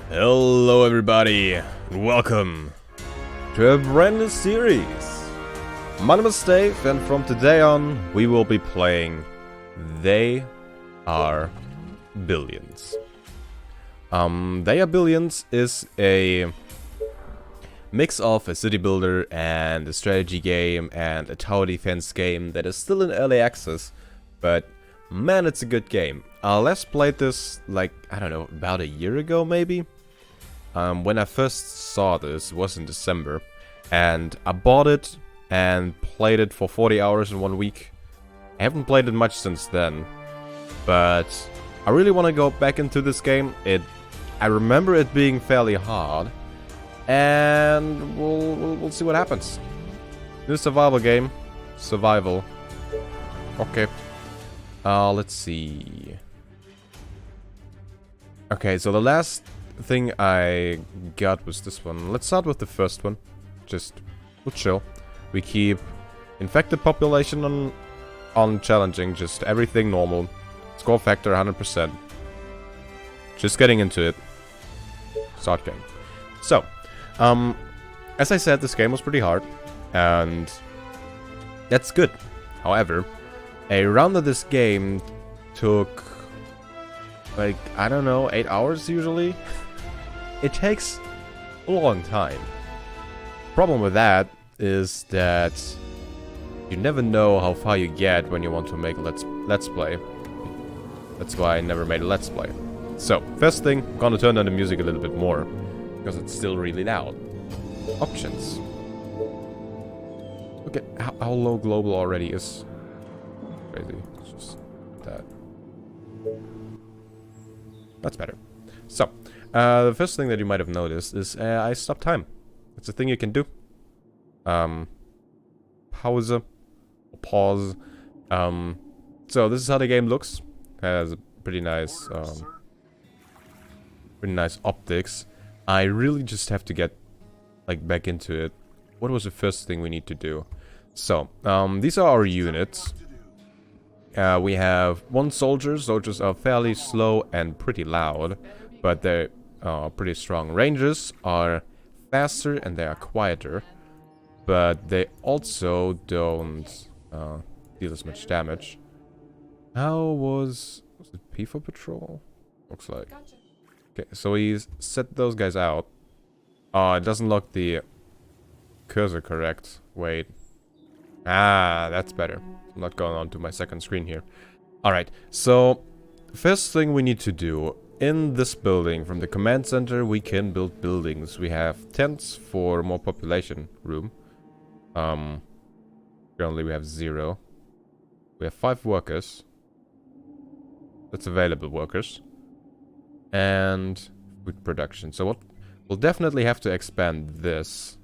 Hello everybody, and welcome to a brand new series. My name is Dave, and from today on we will be playing They Are Billions. They Are Billions is a mix of a city builder and a strategy game and a tower defense game that is still in early access, but man, it's a good game. Last played this, like, I don't know, about a year ago maybe? When I first saw this, it was in December, and I bought it and played it for 40 hours in 1 week. I haven't played it much since then, but I really want to go back into this game. I remember it being fairly hard, and we'll see what happens. New survival game. Survival. Okay. Let's see. Okay, so the last thing I got was this one. Let's start with the first one. We'll chill. We keep infected population on challenging, just everything normal. Score factor 100%. Just getting into it. Start game. So, as I said, this game was pretty hard, and that's good. However, a round of this game took, like, I don't know, 8 hours usually. It takes a long time. Problem with that is that you never know how far you get when you want to make a let's play. That's why I never made a let's play. So, first thing, I'm gonna turn down the music a little bit more, because it's still really loud. Options. Look at how low global already is. Crazy. It's just that. That's better. So, the first thing that you might have noticed is I stopped time. It's a thing you can do. Pause. So this is how the game looks. It has a pretty nice optics. I really just have to get back into it. What was the first thing we need to do? So, these are our units. We have one soldier. Soldiers are fairly slow and pretty loud, but they're pretty strong. Rangers are faster and they are quieter, but they also don't deal as much damage. How was it P for patrol? Looks like. Okay, so he's set those guys out. It doesn't look the cursor correct. Wait. Ah, that's better. I'm not going on to my second screen here. Alright, so first thing we need to do in this building, from the command center, we can build buildings. We have tents for more population room. Currently we have 0. We have 5 workers. That's available workers. And food production. So we'll definitely have to expand this.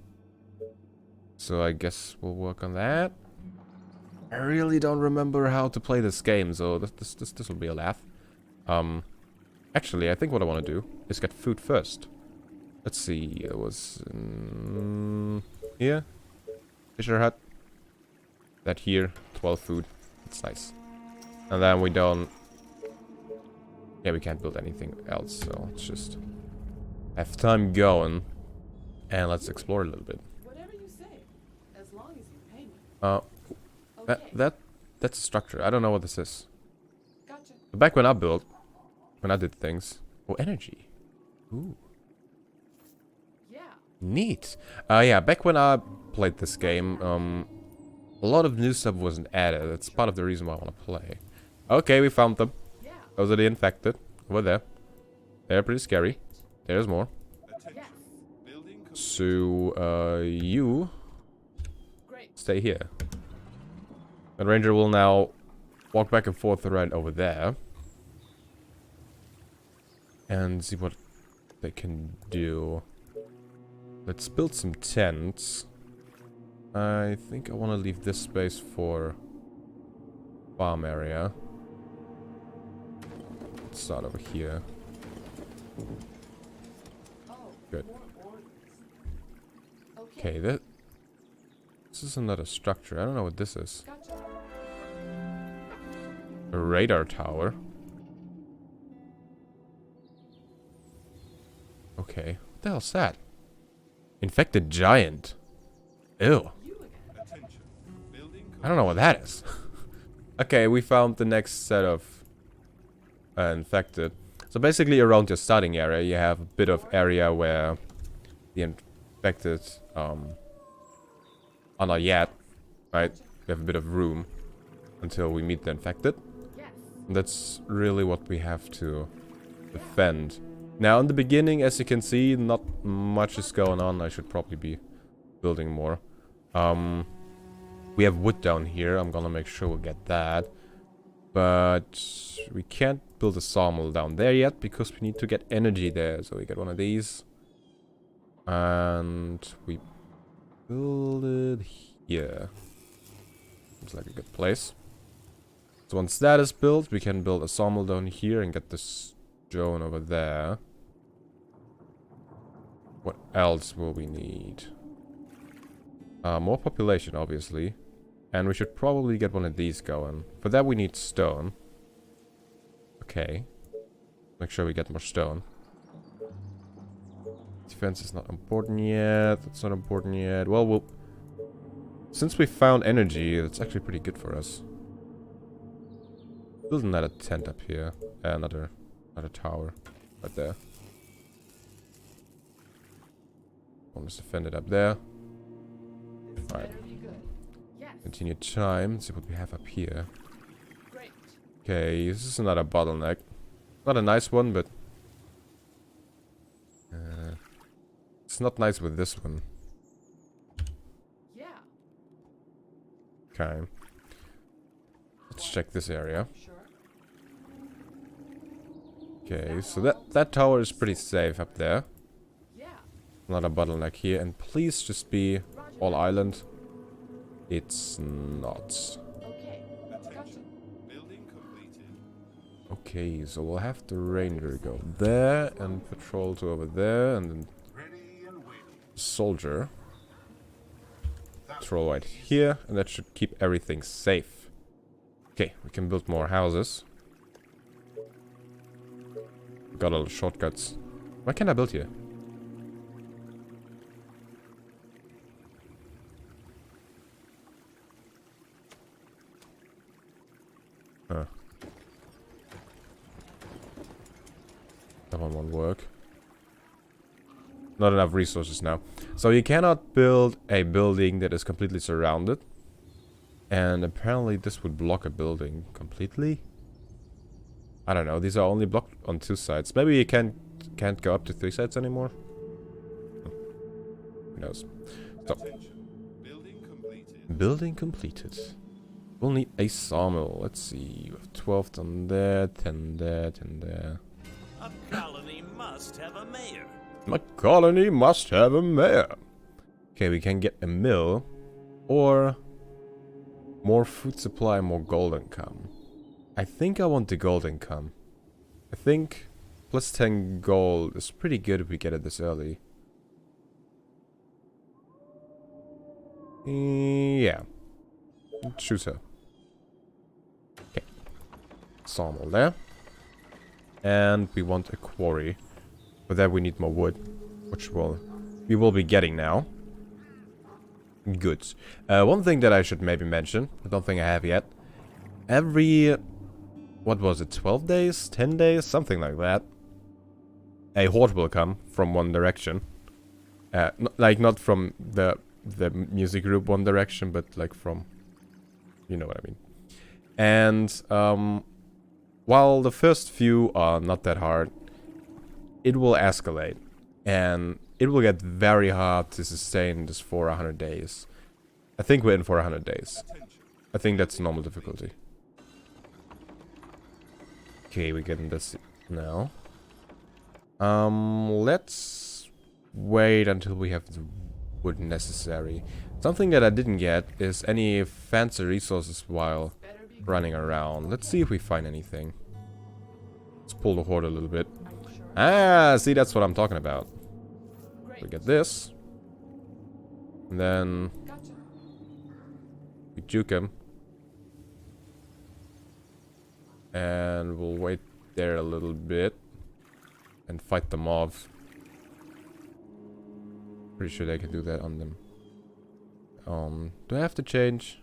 So I guess we'll work on that. I really don't remember how to play this game, so this will be a laugh. Actually, I think what I want to do is get food first. Let's see, it was here. Fisher hut. That here, 12 food. That's nice. And then we don't... Yeah, we can't build anything else, so let's just have time going. And let's explore a little bit. Whatever you say, as long as you pay me. Okay. That's a structure. I don't know what this is. Gotcha. But back when I did things. Oh, energy. Ooh. Yeah. Neat. Yeah, back when I played this game, a lot of new stuff wasn't added. That's part of the reason why I want to play. Okay, we found them. Yeah. Those are the infected. Over there. They're pretty scary. There's more. Yes. So, you Great. stay here. The ranger will now walk back and forth right over there. And see what they can do. Let's build some tents. I think I want to leave this space for farm area. Let's start over here. Good. Okay, this is another structure. I don't know what this is. Gotcha. A radar tower. Okay. What the hell's that? Infected giant. Ew. I don't know what that is. Okay, we found the next set of infected. So basically around your starting area you have a bit of area where the infected are not yet. Right? We have a bit of room until we meet the infected. And that's really what we have to defend. Now in the beginning, as you can see, not much is going on. I should probably be building more. We have wood down here. I'm gonna make sure we'll get that. But we can't build a sawmill down there yet because we need to get energy there. So we get one of these. And we build it here. Looks like a good place. So once that is built, we can build a sawmill down here and get the stone over there. What else will we need? More population, obviously. And we should probably get one of these going. For that we need stone. Okay. Make sure we get more stone. Defense is not important yet. That's not important yet. Well, since we found energy, that's actually pretty good for us. Build another tent up here. Another tower. Right there. One is defended up there. Alright. Continue time. Let's see what we have up here. Okay, this is another bottleneck. Not a nice one, but it's not nice with this one. Okay. Let's check this area. Okay, so that tower is pretty safe up there. Not a bottleneck here, and please just be all island. It's not. Okay, so we'll have the ranger go there and patrol to over there, and then soldier patrol right here, and that should keep everything safe. Okay, we can build more houses. Got all the shortcuts. What can I build here? Huh. That one won't work. Not enough resources now. So you cannot build a building that is completely surrounded. And apparently this would block a building completely. I don't know. These are only blocked on 2 sides. Maybe you can't go up to 3 sides anymore. Who knows? So, building completed. We'll need a sawmill. Let's see. We have 12 on there, 10 there, 10 there. A colony must have a mayor. My colony must have a mayor. Okay, we can get a mill. Or more food supply, more gold income. I think I want the gold income. I think plus 10 gold is pretty good if we get it this early. Yeah. Choose her. Okay. Sawmill there. And we want a quarry. For that we need more wood. Which we will be getting now. Good. One thing that I should maybe mention. I don't think I have yet. Every... what was it? 12 days? 10 days? Something like that. A horde will come from one direction. Like not from the music group One Direction, but like from... you know what I mean. And while the first few are not that hard, it will escalate. And it will get very hard to sustain this for 100 days. I think we're in for 100 days. I think that's normal difficulty. Okay, we're getting this now. Let's wait until we have the wood necessary. Something that I didn't get is any fancy resources while running around. Let's see if we find anything. Let's pull the horde a little bit. Ah, see, that's what I'm talking about. We get this. And then we juke him. And we'll wait there a little bit and fight them off. Pretty sure they can do that on them. Do I have to change?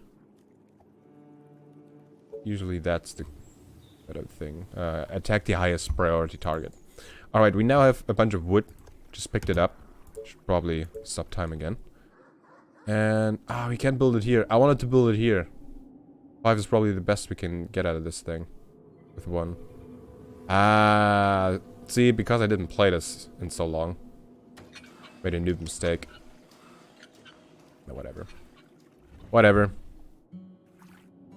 Usually that's the better thing. Attack the highest priority target. Alright, we now have a bunch of wood. Just picked it up. Should probably stop time again. And, we can't build it here. I wanted to build it here. 5 is probably the best we can get out of this thing. With 1. See, because I didn't play this in so long. Made a noob mistake. No, whatever. Whatever.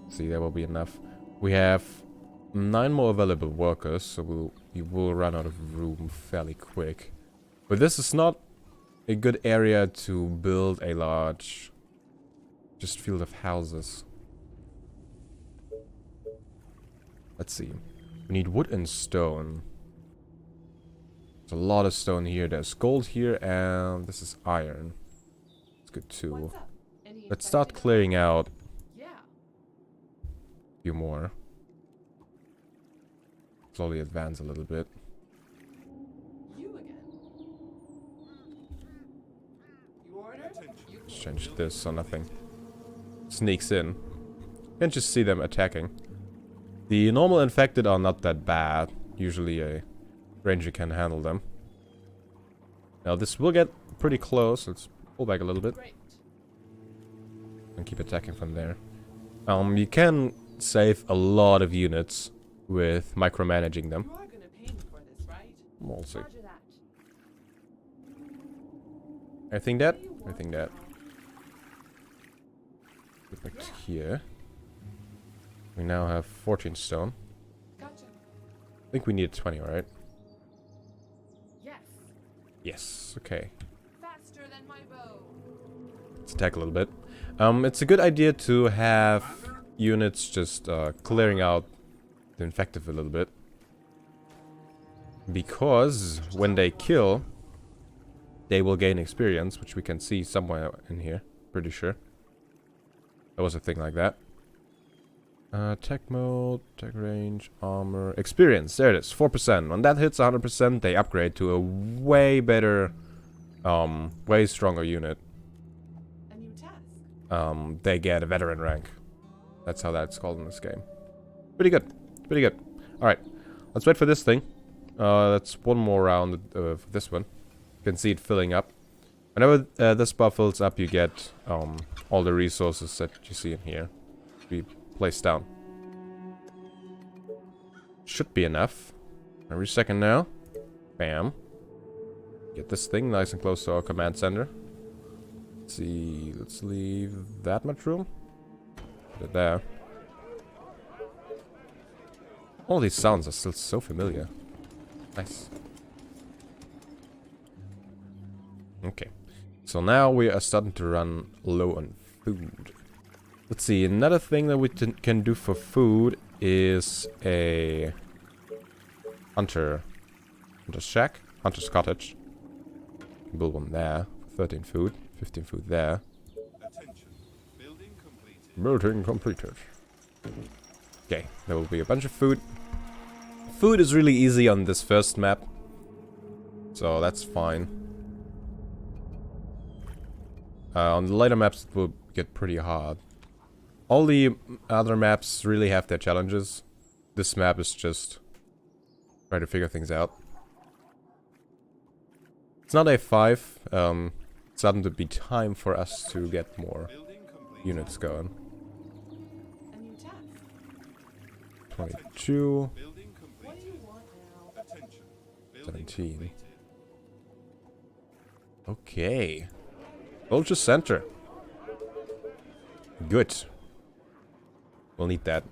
See, that will be enough. We have 9 more available workers, so we will run out of room fairly quick. But this is not a good area to build a large just field of houses. Let's see. We need wood and stone. There's a lot of stone here. There's gold here, and this is iron. It's good too. Let's start clearing out a few more. Slowly advance a little bit. Let's change this so nothing sneaks in. Can't just see them attacking. The normal infected are not that bad. Usually a ranger can handle them. Now this will get pretty close. Let's pull back a little bit. And keep attacking from there. You can save a lot of units with micromanaging them. You are gonna pay me for this, right? We'll see. Roger that. Anything that? Anything that. Get back to here. We now have 14 stone. Gotcha. I think we need 20, right? Yes. Yes, okay. Faster than my bow. Let's attack a little bit. It's a good idea to have units just clearing out the infected a little bit. Because when they kill, they will gain experience, which we can see somewhere in here. Pretty sure. There was a thing like that. Tech mode, tech range, armor, experience. There it is, 4%. When that hits 100%, they upgrade to a way better, way stronger unit. A new task. They get a veteran rank. That's how that's called in this game. Pretty good, pretty good. All right, let's wait for this thing. That's one more round for this one. You can see it filling up. Whenever this bar fills up, you get all the resources that you see in here. Be placed down. Should be enough. Every second now. Bam. Get this thing nice and close to our command center. Let's see. Let's leave that much room. Put it there. All these sounds are still so familiar. Nice. Okay. So now we are starting to run low on food. Let's see, another thing that we can do for food is a hunter's shack, hunter's cottage. Build one there, 13 food, 15 food there. Attention. Building completed. Building completed. Okay, there will be a bunch of food. Food is really easy on this first map, so that's fine. On the later maps it will get pretty hard. All the other maps really have their challenges. This map is just trying to figure things out. It's not A5. It's starting to be time for us to get more units going. A new task. 22. What do you want now? Attention. 17. Okay. Culture Center. Good. We'll need that.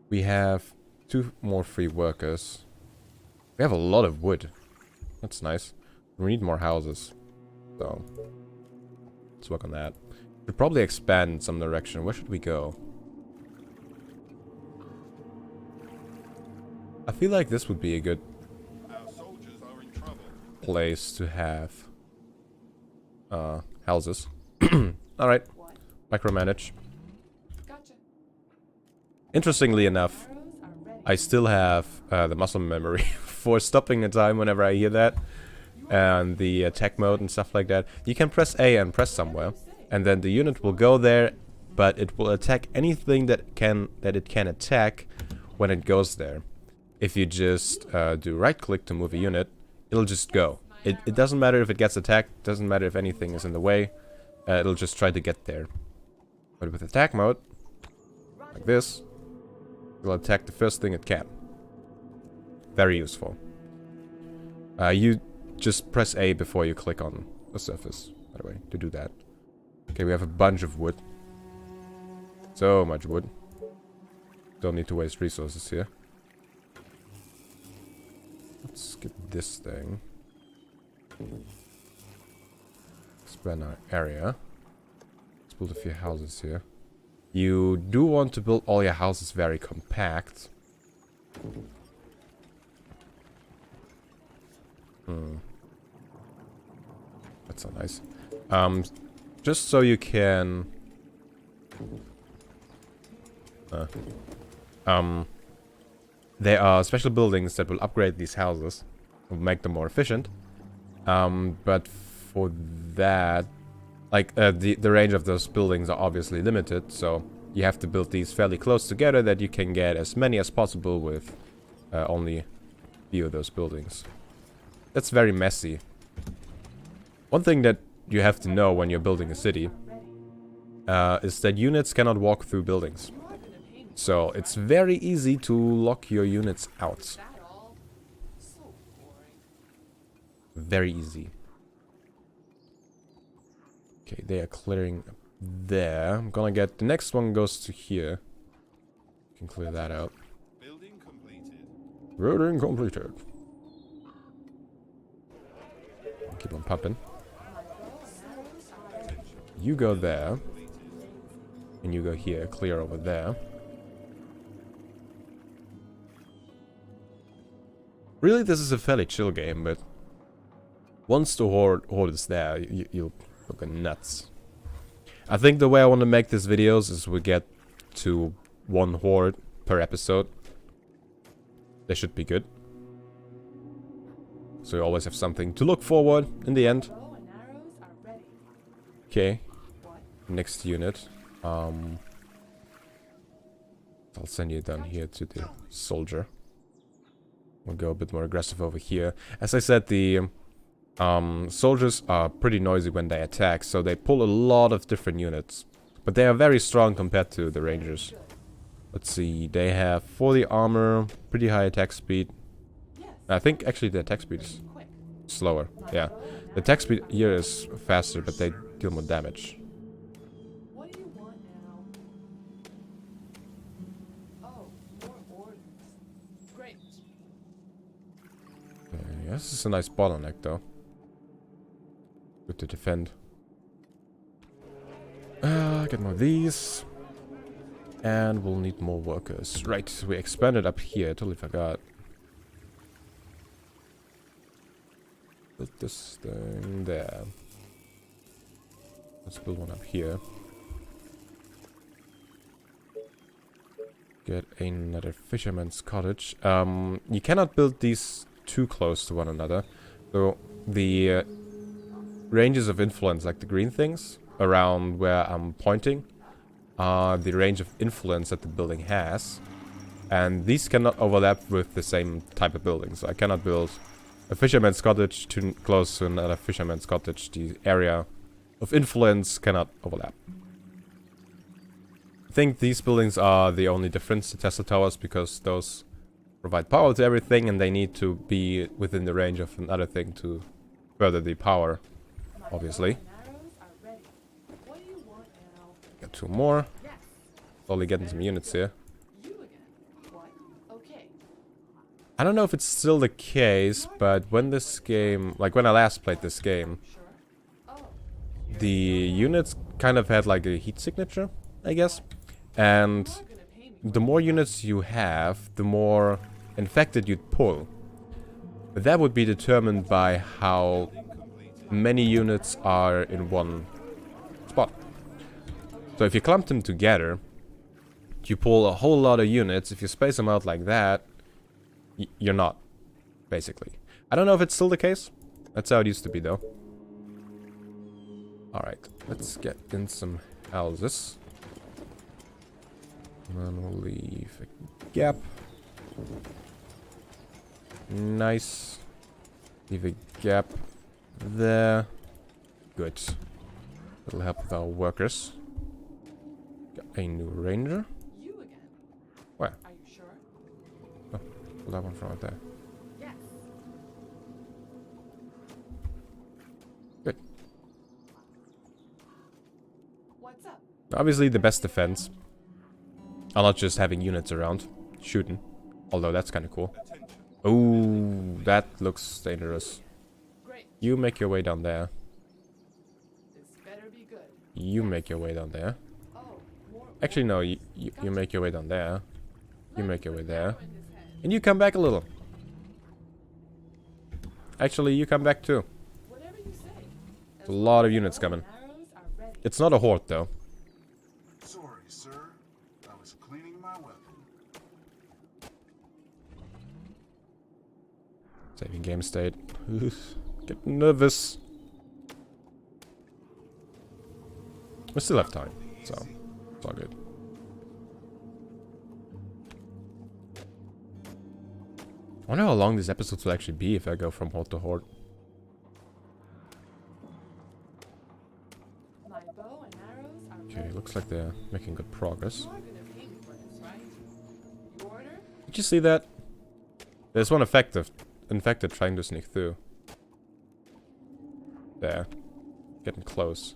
We have 2 more free workers. We have a lot of wood. That's nice. We need more houses. So, let's work on that. Should probably expand in some direction. Where should we go? I feel like this would be a good place to have houses. Alright. Micromanage. Gotcha. Interestingly enough, Arrows are ready. I still have the muscle memory for stopping the time whenever I hear that. and the attack mode and stuff like that, you can press A and press somewhere, and then the unit will go there, but it will attack anything that it can attack when it goes there. If you just do right click to move a unit, it'll just go. It doesn't matter if it gets attacked, doesn't matter if anything is in the way, it'll just try to get there. But with attack mode, like this, it'll attack the first thing it can. Very useful. You just press A before you click on a surface, by the way, to do that. Okay, we have a bunch of wood. So much wood. Don't need to waste resources here. Let's get this thing. Expand our area. Let's build a few houses here. You do want to build all your houses very compact. That's so nice. Just so you can... there are special buildings that will upgrade these houses, will make them more efficient. But for that, like the range of those buildings are obviously limited, so you have to build these fairly close together that you can get as many as possible with only a few of those buildings. That's very messy. One thing that you have to know when you're building a city is that units cannot walk through buildings. So it's very easy to lock your units out. Very easy. Okay, they are clearing up there. I'm gonna get... The next one goes to here. You can clear that out. Building completed. Building completed. Keep on popping. You go there. And you go here. Clear over there. Really, this is a fairly chill game, but once the horde is there, you'll go nuts. I think the way I want to make these videos is we get to 1 horde per episode. They should be good. So you always have something to look forward in the end. Okay. Next unit. I'll send you down here to the soldier. We'll go a bit more aggressive over here. As I said, the soldiers are pretty noisy when they attack, so they pull a lot of different units. But they are very strong compared to the rangers. Let's see, they have 40 armor, pretty high attack speed. I think actually the attack speed is slower. Yeah, the attack speed here is faster, but they deal more damage. What do you want now? Oh, more orders. Great. Yeah, this is a nice bottleneck though. Good to defend. Get more of these. And we'll need more workers. Right, we expanded up here. Totally forgot. Build this thing there. Let's build one up here. Get another fisherman's cottage. You cannot build these too close to one another. So the ranges of influence, like the green things around where I'm pointing, are the range of influence that the building has. And these cannot overlap with the same type of building. So I cannot build a fisherman's cottage too close to another fisherman's cottage. The area of influence cannot overlap. I think these buildings are the only difference to Tesla towers, because those provide power to everything and they need to be within the range of another thing to further the power, obviously. Got 2 more. Slowly getting some units here. I don't know if it's still the case, but when this game, like when I last played this game, the units kind of had like a heat signature, I guess. And the more units you have, the more infected you'd pull. But that would be determined by how many units are in one spot. So if you clump them together, you pull a whole lot of units. If you space them out like that, you're not, basically. I don't know if it's still the case, That's how it used to be, though. Alright, let's get in some houses. And then we'll leave a gap. Nice. Leave a gap there. Good. That'll help with our workers. Got a new ranger. You again? Where? Are you sure? Oh, pull that one from right there. Yes. Good. What's up? Obviously, the best defense are not just having units around shooting. Although that's kind of cool. Oh, that looks dangerous. Great. You make your way down there. This better be good. You make your way down there. Oh, more. Actually, no, you make your way down there. You make your way there. In his head. And you come back a little. Actually, you come back too. Whatever you say. There's a lot of units coming. Arrows are ready. It's not a horde, though. Sorry, sir. I was cleaning my weapon. Saving game state. Get nervous. We still have time, so it's all good. I wonder how long these episodes will actually be if I go from horde to horde. My bow and arrows are Okay, ready. looks like they're making good progress. You are gonna pay me for this, right? You order? Did you see that? There's one infected trying to sneak through. There. Getting close.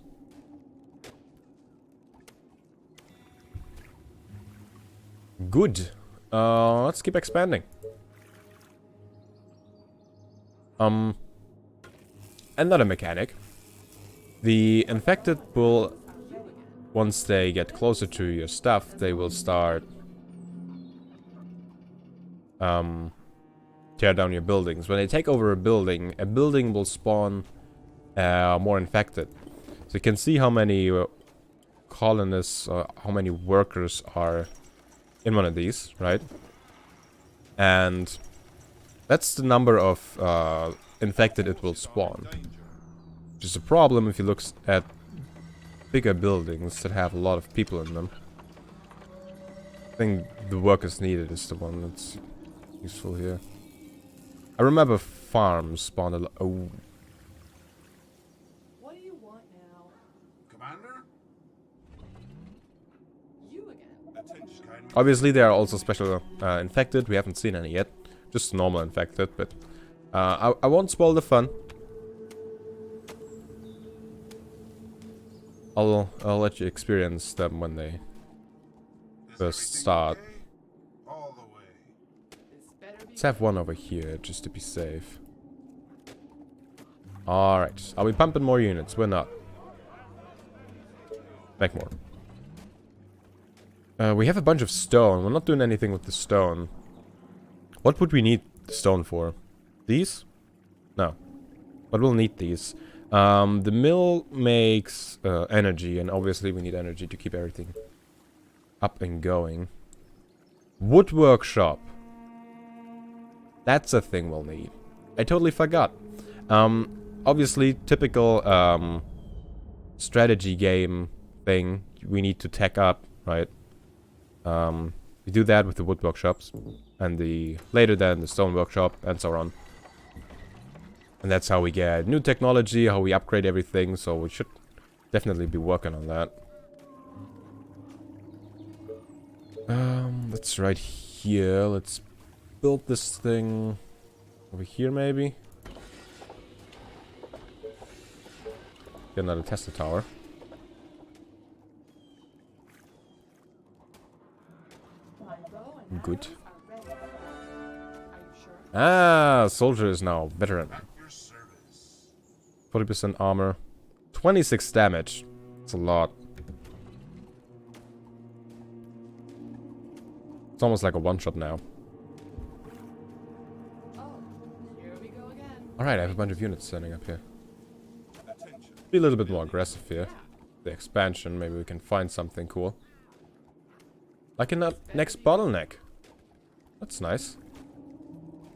Good. Let's keep expanding. Another mechanic. The infected will, once they get closer to your stuff, they will start tear down your buildings. When they take over a building will spawn more infected. So you can see how many colonists, how many workers are in one of these, right? And that's the number of infected it will spawn. Which is a problem if you look at bigger buildings that have a lot of people in them. I think the workers needed is the one that's useful here. I remember farms spawned a lot. Oh. What do you want now? Commander? You again? Attention. Obviously, there are also special infected. We haven't seen any yet. Just normal infected, but I won't spoil the fun. I'll let you experience them when they first start. All the way. This better be Let's have one over here, just to be safe. Alright. Are we pumping more units? We're not. Make more. We have a bunch of stone. We're not doing anything with the stone. What would we need the stone for? These? No. But we'll need these. The mill makes energy, and obviously we need energy to keep everything up and going. Wood workshop. That's a thing we'll need. I totally forgot. Obviously, typical strategy game thing. We need to tech up, right? We do that with the wood workshops, and later then the stone workshop, and so on. And that's how we get new technology, how we upgrade everything, so we should definitely be working on that. That's right here. Let's build this thing over here, maybe. Get another Tesla tower. my bow and Good. arrows are ready. Are you sure? Ah, soldier is now veteran. At your service. 40% armor. 26 damage. It's a lot. It's almost like a one-shot now. Oh, here we go again. Alright, I have a bunch of units standing up here. Attention. Be a little bit more aggressive here. The expansion, maybe we can find something cool. Like in that next bottleneck. That's nice.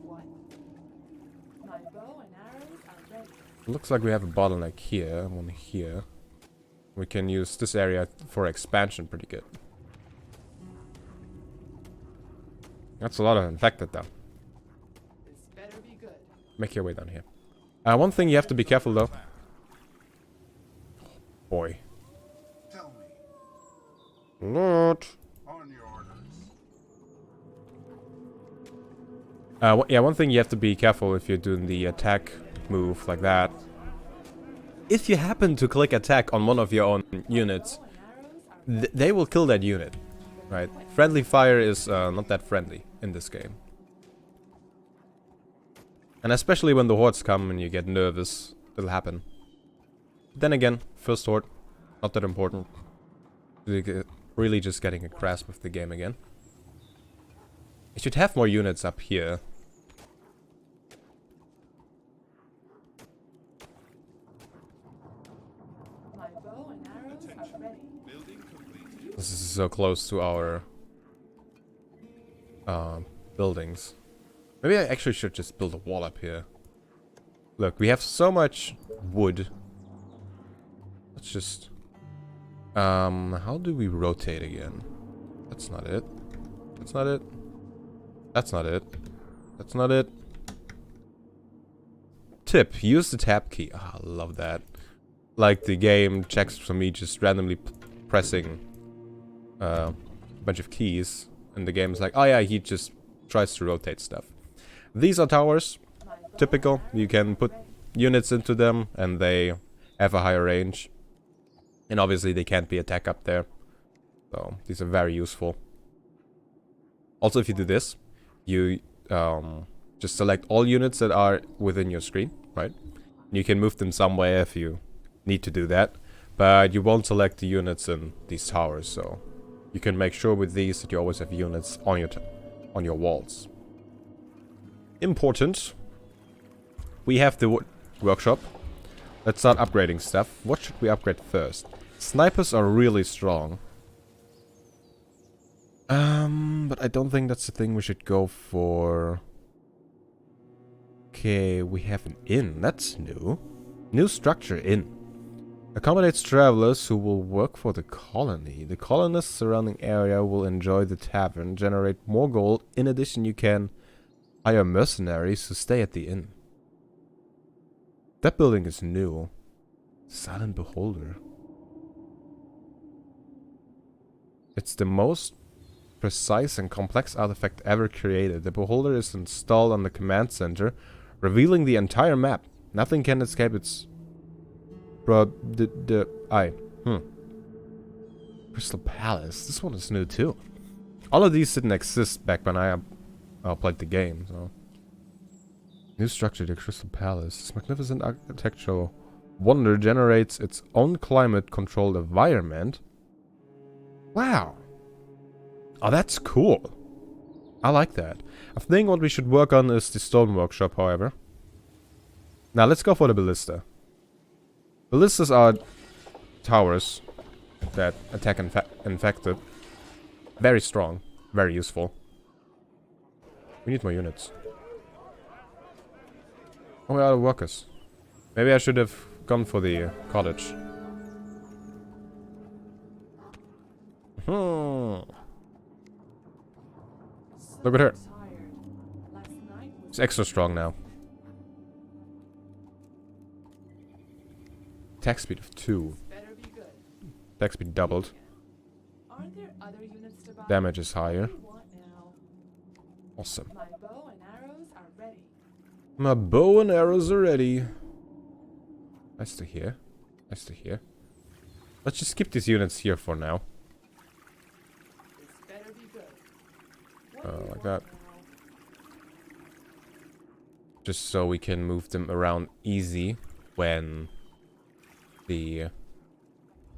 What? My bow and arrows are ready. Looks like we have a bottleneck here, one here. We can use this area for expansion pretty good. That's a lot of infected though. This better be good. Make your way down here. One thing you have to be careful though. Boy. Tell me. Lord. On your orders. Yeah, one thing you have to be careful if you're doing the attack move like that. If you happen to click attack on one of your own units, they will kill that unit, right? Friendly fire is not that friendly in this game. And especially when the hordes come and you get nervous, it'll happen. Then again, first horde, not that important. Really just getting a grasp of the game again. I should have more units up here. My bow and arrows are ready. This is so close to our buildings. Maybe I actually should just build a wall up here. Look, we have so much wood. Let's just... how do we rotate again? That's not it. That's not it. That's not it. That's not it. Tip, use the tab key. Ah, I love that. Like the game checks for me just randomly pressing a bunch of keys. And the game is like, oh yeah, he just tries to rotate stuff. These are towers. Typical. You can put units into them and they have a higher range. And obviously they can't be attacked up there. So these are very useful. Also, if you do this, you just select all units that are within your screen, right? You can move them somewhere if you need to do that. But you won't select the units in these towers, so you can make sure with these that you always have units on your walls. Important. We have the workshop. Let's start upgrading stuff. What should we upgrade first? Snipers are really strong. But I don't think that's the thing we should go for. Okay, we have an inn. That's new. New structure inn. Accommodates travelers who will work for the colony. The colonists surrounding area will enjoy the tavern, generate more gold. In addition, you can hire mercenaries who stay at the inn. That building is new. Silent Beholder. It's the most precise and complex artifact ever created. The Beholder is installed on the command center, revealing the entire map. Nothing can escape its eye. Crystal Palace. This one is new too. All of these didn't exist back when I played the game, so. New structure, the Crystal Palace. This magnificent architectural wonder generates its own climate-controlled environment. Wow. Oh, that's cool. I like that. I think what we should work on is the stone workshop, however. Now, let's go for the ballista. Ballistas are towers that attack infected. Very strong. Very useful. We need more units. Oh, we're out of workers. Maybe I should have gone for the cottage. Look at her. It's extra strong now. Attack speed of 2. Attack speed doubled. Damage is higher. Awesome. My bow and arrows are ready. Nice to hear. Nice to hear. Let's just keep these units here for now. Like that. Just so we can move them around easy when the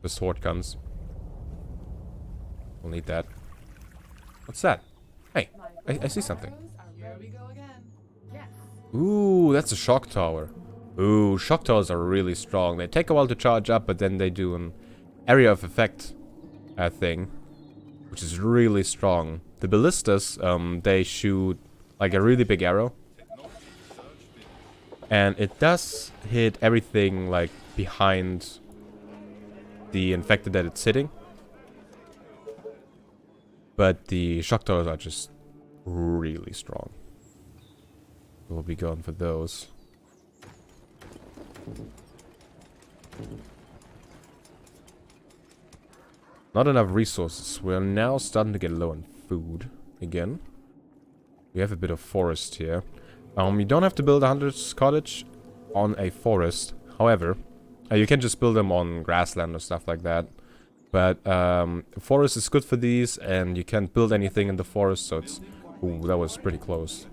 sword comes. We'll need that. What's that? Hey, I see something. Ooh, that's a shock tower. Ooh, shock towers are really strong. They take a while to charge up, but then they do an area of effect thing, which is really strong. The ballistas, they shoot like a really big arrow. And it does hit everything, like, behind the infected that it's hitting. But the shock towers are just really strong. We'll be going for those. Not enough resources. We're now starting to get low on food again. We have a bit of forest here. You don't have to build a hunter's cottage on a forest. However, you can just build them on grassland or stuff like that. But forest is good for these, and you can't build anything in the forest, so it's... Ooh, that was pretty close.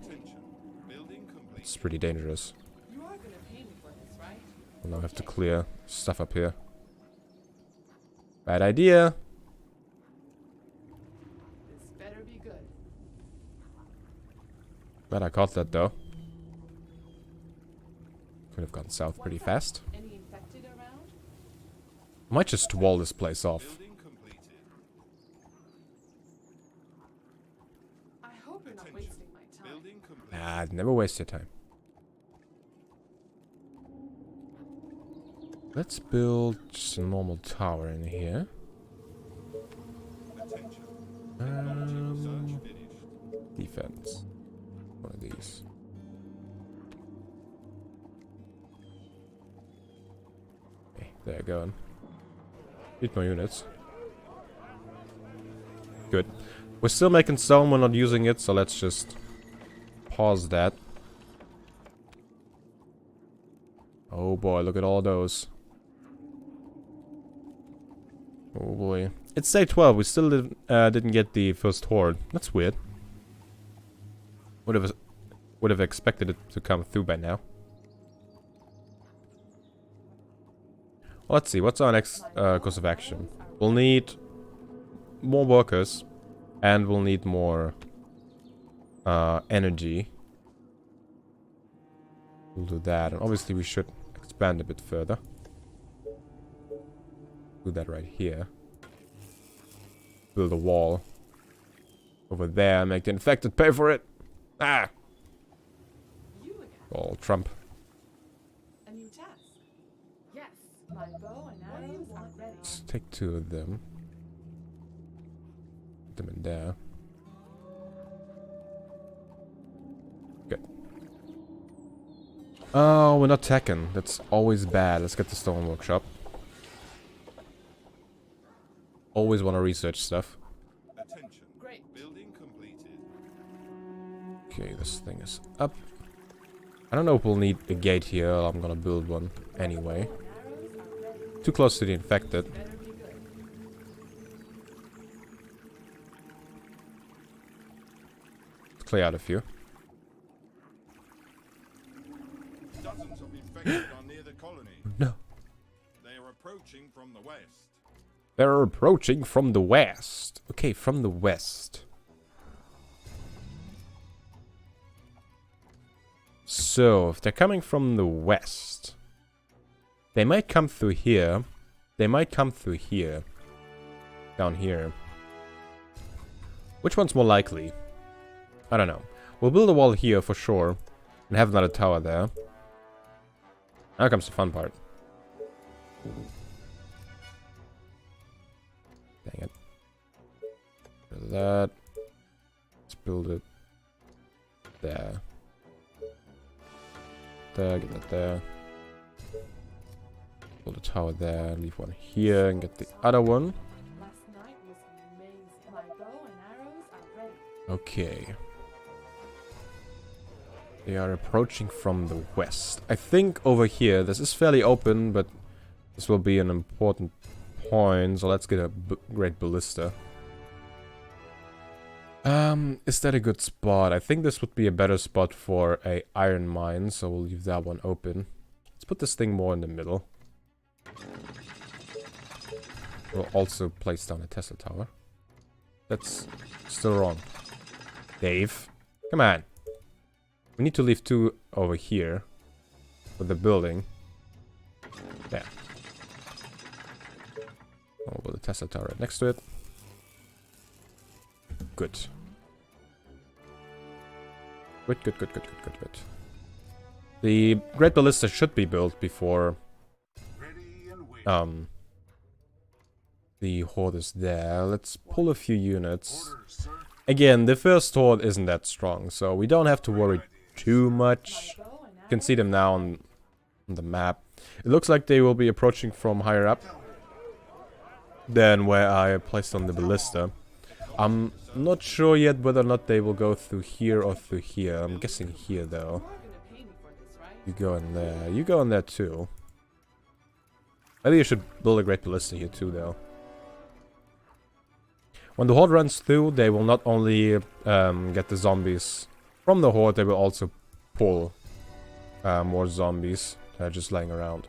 It's pretty dangerous. You are gonna pay me for this, right? We'll now have to clear stuff up here. Bad idea. This better be good. Glad I caught that, though. Could have gone south pretty What's that? fast. Any infected around? Might just wall this place off. I hope you're not wasting my time. Nah, never waste your time. Let's build just a normal tower in here. Defense. One of these. Okay, there going. Need more units. Good. We're still making stone, we're not using it, so let's just pause that. Oh boy, look at all those. Oh boy. It's day 12, we still didn't get the first horde. That's weird. Would have expected it to come through by now. Well, let's see, what's our next course of action? We'll need more workers, and we'll need more energy. We'll do that, and obviously we should expand a bit further. Do that right here. Build a wall over there, make the infected pay for it. Ah! You again. Oh, Trump. A new task. Yes, my bow and arrows are ready. Let's take 2 of them. Put them in there. Good. Oh, we're not teching. That's always bad. Let's get the stone workshop. Always want to research stuff. Attention. Great. Building completed. Okay, this thing is up. I don't know if we'll need a gate here. I'm gonna build one anyway. Arrows are ready. Too close to the infected. Better be good. Let's clear out a few. Dozens of infected are near the colony. No. They are approaching from the west. They're approaching from the west. Okay, from the west. So, if they're coming from the west, they might come through here. They might come through here. Down here. Which one's more likely? I don't know. We'll build a wall here for sure. And have another tower there. Now comes the fun part. Dang it. Build that. Let's build it there. There, get that there. Build a tower there, leave one here, and get the other one. Last night was amazing. My bow and arrows are ready. Okay. They are approaching from the west. I think over here, this is fairly open, but this will be an important point, so let's get a great ballista. Is that a good spot? I think this would be a better spot for a iron mine, so we'll leave that one open. Let's put this thing more in the middle. We'll also place down a Tesla tower. That's still wrong. Dave, come on. We need to leave 2 over here for the building. There. Oh, well, the Tesla tower right next to it. Good. Good. The Great Ballista should be built before Ready and waiting. the Horde is there. Let's pull a few units. Orders, sir. Again, the first Horde isn't that strong, so we don't have to worry too much. You can see them now on the map. It looks like they will be approaching from higher up than where I placed on the ballista. I'm not sure yet whether or not they will go through here or through here. I'm guessing here though. You go in there. You go in there too. Maybe you should build a Great Ballista here too though. When the Horde runs through, they will not only get the zombies from the Horde, they will also pull more zombies that are just laying around.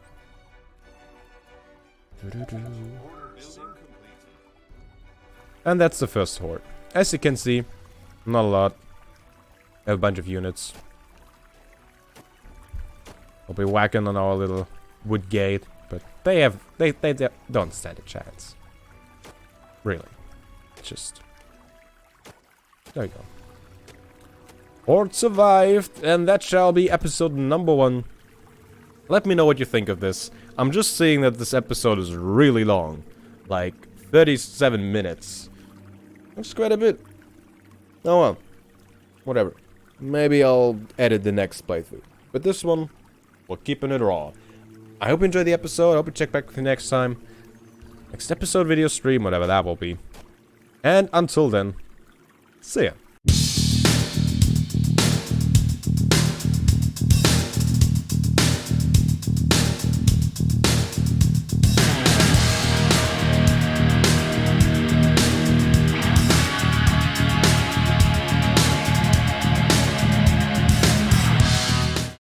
And that's the first Horde. As you can see, not a lot. A bunch of units. We'll be whacking on our little wood gate, but they don't stand a chance. Really. Just there you go. Horde survived, and that shall be episode number 1. Let me know what you think of this. I'm just seeing that this episode is really long, like 37 minutes. That's quite a bit. Oh well, whatever. Maybe I'll edit the next playthrough, but this one, we're keeping it raw. I hope you enjoyed the episode. I hope you check back with me next time. Next episode, video stream, whatever that will be. And until then, see ya.